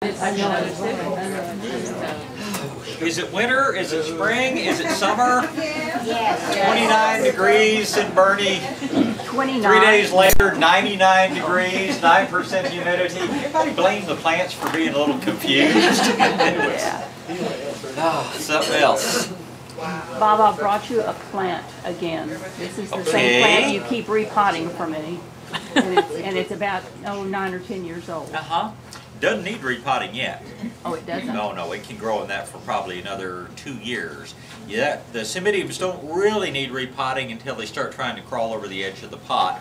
Is it winter? Is it spring? Is it summer? Yes. 29 degrees in Bernie. 29. 3 days later, 99 degrees, 9% humidity. Everybody blame the plants for being a little confused. Yeah. Oh, something else. Bob, I brought you a plant again. This is the same plant you keep repotting for me. And it's about, 9 or 10 years old. Uh-huh. Doesn't need repotting yet. Oh, it doesn't? No, it can grow in that for probably another 2 years. Yeah, the cymbidiums don't really need repotting until they start trying to crawl over the edge of the pot.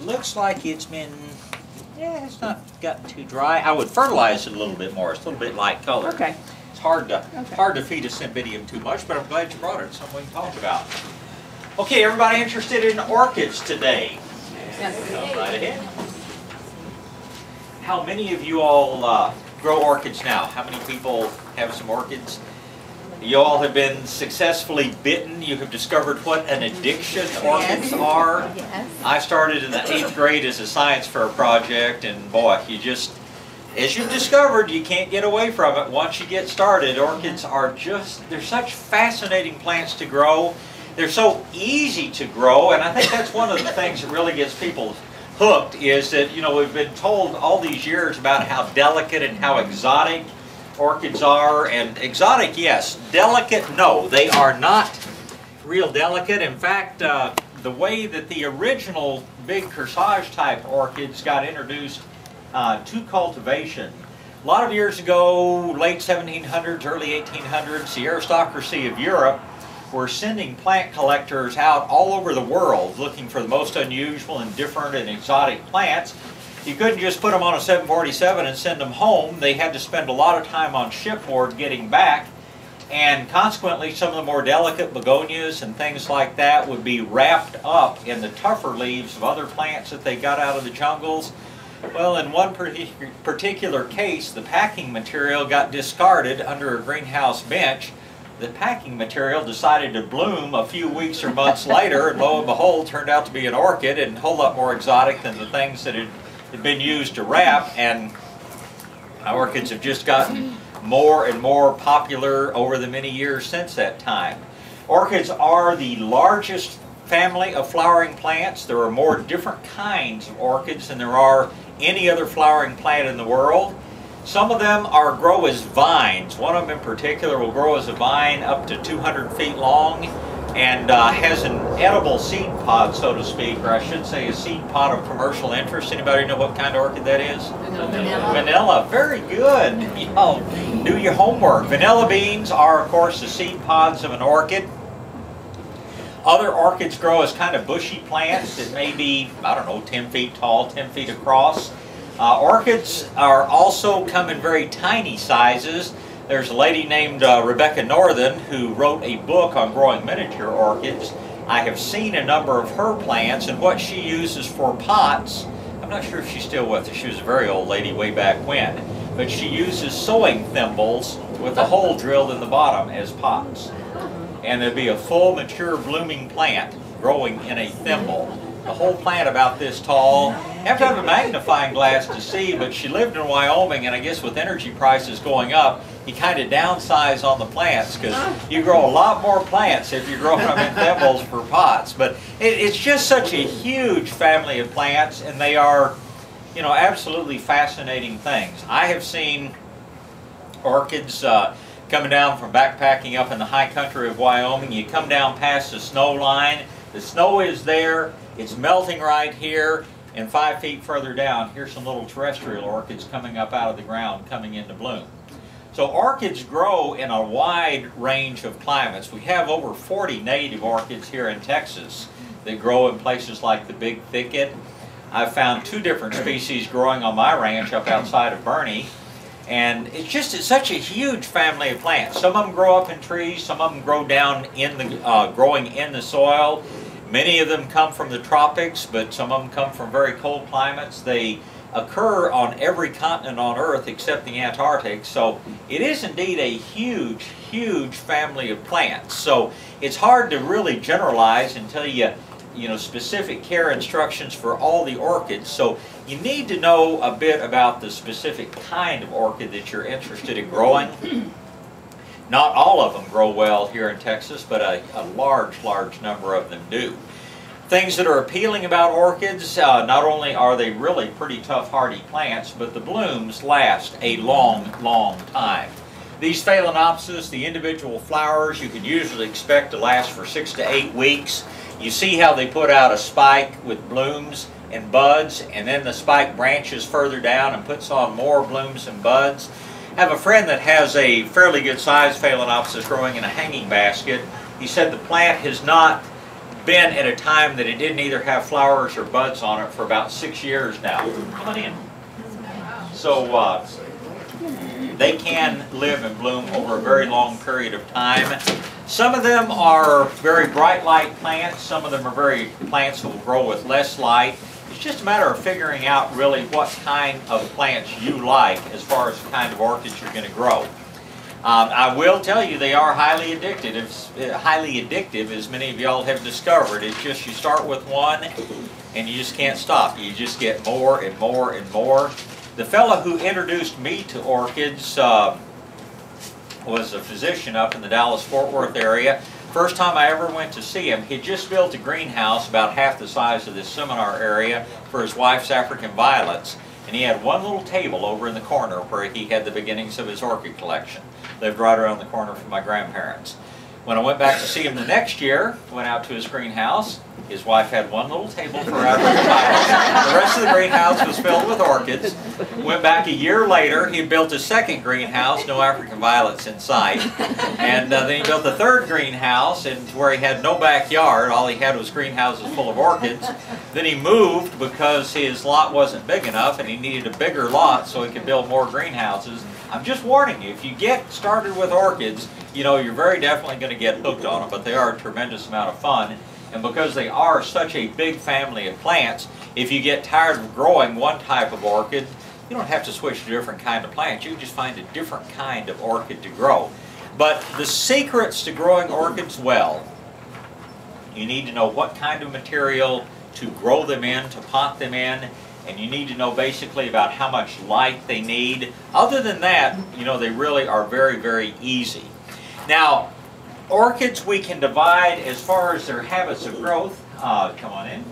Looks like it's been, it's not gotten too dry. I would fertilize it a little bit more. It's a little bit light color. Okay. It's hard to feed a cymbidium too much, but I'm glad you brought it. It's something we can talk about. Okay, everybody interested in orchids today? Yes. Come right ahead. How many of you all grow orchids now? How many people have some orchids? You all have been successfully bitten. You have discovered what an addiction orchids are. Yes. I started in the 8th grade as a science fair project, and boy, you just, as you've discovered, you can't get away from it once you get started. Orchids are just, they're such fascinating plants to grow. They're so easy to grow, and I think that's one of the things that really gets people hooked, is that, we've been told all these years about how delicate and how exotic orchids are. And exotic, yes. Delicate, no. They are not real delicate. In fact, the way that the original big corsage type orchids got introduced to cultivation, a lot of years ago, late 1700s, early 1800s, the aristocracy of Europe were sending plant collectors out all over the world looking for the most unusual and different and exotic plants. You couldn't just put them on a 747 and send them home. They had to spend a lot of time on shipboard getting back, and consequently some of the more delicate begonias and things like that would be wrapped up in the tougher leaves of other plants that they got out of the jungles. Well, in one particular case, the packing material got discarded under a greenhouse bench. The packing material decided to bloom a few weeks or months later, and lo and behold, turned out to be an orchid and a whole lot more exotic than the things that had been used to wrap. And orchids have just gotten more and more popular over the many years since that time. Orchids are the largest family of flowering plants. There are more different kinds of orchids than there are any other flowering plant in the world. Some of them grow as vines. One of them in particular will grow as a vine up to 200 feet long, and has an edible seed pod, so to speak, or I should say a seed pod of commercial interest. Anybody know what kind of orchid that is? Vanilla. Vanilla. Very good. Do your homework. Vanilla beans are, of course, the seed pods of an orchid. Other orchids grow as kind of bushy plants that may be, 10 feet tall, 10 feet across. Orchids are also come in very tiny sizes. There's a lady named Rebecca Northern who wrote a book on growing miniature orchids. I have seen a number of her plants, and what she uses for pots, I'm not sure if she's still with us. She was a very old lady way back when, but she uses sewing thimbles with a hole drilled in the bottom as pots. And there'd be a full, mature, blooming plant growing in a thimble. The whole plant about this tall. You have to have a magnifying glass to see, but she lived in Wyoming, and I guess with energy prices going up, you kind of downsize on the plants, because you grow a lot more plants if you grow them in thimbles for pots. But it's just such a huge family of plants, and they are, absolutely fascinating things. I have seen orchids coming down from backpacking up in the high country of Wyoming. You come down past the snow line, the snow is there, it's melting right here, and 5 feet further down, here's some little terrestrial orchids coming up out of the ground, coming into bloom. So orchids grow in a wide range of climates. We have over 40 native orchids here in Texas that grow in places like the Big Thicket. I've found 2 different species growing on my ranch up outside of Bernie. And it's such a huge family of plants. Some of them grow up in trees, some of them grow down in the, growing in the soil. Many of them come from the tropics, but some of them come from very cold climates. They occur on every continent on Earth except the Antarctic. So it is indeed a huge, huge family of plants. So it's hard to really generalize until you specific care instructions for all the orchids. So you need to know a bit about the specific kind of orchid that you're interested in growing. Not all of them grow well here in Texas, but a large number of them do. Things that are appealing about orchids, not only are they really pretty tough, hardy plants, but the blooms last a long time. These Phalaenopsis, the individual flowers, you can usually expect to last for 6 to 8 weeks. You see how they put out a spike with blooms and buds, and then the spike branches further down and puts on more blooms and buds. I have a friend that has a fairly good sized Phalaenopsis growing in a hanging basket. He said the plant has not been at a time that it didn't either have flowers or buds on it for about 6 years now. Come on in. So they can live and bloom over a very long period of time. Some of them are very bright light plants. Some of them are very plants that will grow with less light. It's just a matter of figuring out really what kind of plants you like as far as the kind of orchids you're going to grow. I will tell you they are highly addictive, as many of y'all have discovered. It's just you start with one and you just can't stop. You just get more and more and more. The fellow who introduced me to orchids was a physician up in the Dallas-Fort Worth area. First time I ever went to see him, he just built a greenhouse about half the size of this seminar area for his wife's African violets. And he had one little table over in the corner where he had the beginnings of his orchid collection. Lived right around the corner from my grandparents. When I went back to see him the next year, went out to his greenhouse, his wife had one little table for African violets. The rest of the greenhouse was filled with orchids. Went back a year later, he built a second greenhouse, no African violets in sight. And then he built a third greenhouse and where he had no backyard, all he had was greenhouses full of orchids. Then he moved because his lot wasn't big enough and he needed a bigger lot so he could build more greenhouses. I'm just warning you, if you get started with orchids, you're very definitely going to get hooked on them, but they are a tremendous amount of fun. And because they are such a big family of plants, if you get tired of growing one type of orchid, you don't have to switch to a different kind of plant. You can just find a different kind of orchid to grow. But the secrets to growing orchids well, you need to know what kind of material to grow them in, to pot them in, and you need to know basically about how much light they need. Other than that, they really are very easy. Now, orchids we can divide as far as their habits of growth, come on in,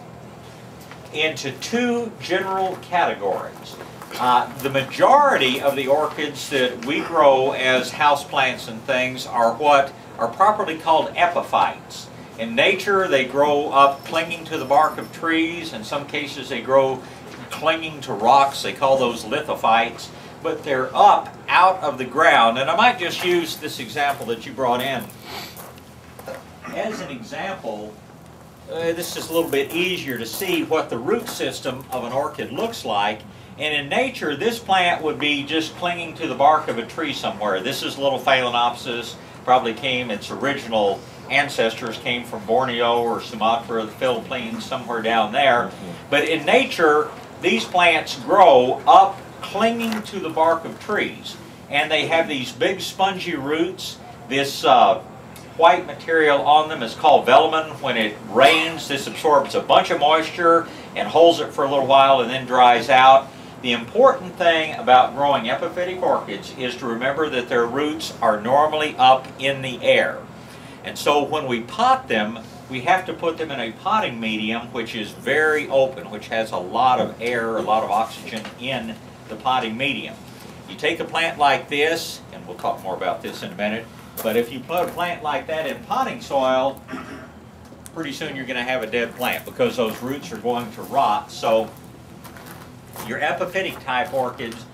into two general categories. The majority of the orchids that we grow as houseplants and things are what are properly called epiphytes. In nature, they grow up clinging to the bark of trees. In some cases, they grow clinging to rocks. They call those lithophytes. But they're up out of the ground. And I might just use this example that you brought in as an example. This is a little bit easier to see what the root system of an orchid looks like. And in nature, this plant would be just clinging to the bark of a tree somewhere. This is little Phalaenopsis. Probably its original ancestors came from Borneo or Sumatra, the Philippines, somewhere down there. But in nature, these plants grow up clinging to the bark of trees. And they have these big spongy roots. This white material on them is called velamen. When it rains, this absorbs a bunch of moisture and holds it for a little while and then dries out. The important thing about growing epiphytic orchids is to remember that their roots are normally up in the air. And so when we pot them, we have to put them in a potting medium which is very open, which has a lot of air, a lot of oxygen in the potting medium. You take a plant like this, and we'll talk more about this in a minute, but if you put a plant like that in potting soil, pretty soon you're going to have a dead plant because those roots are going to rot. So your epiphytic type orchids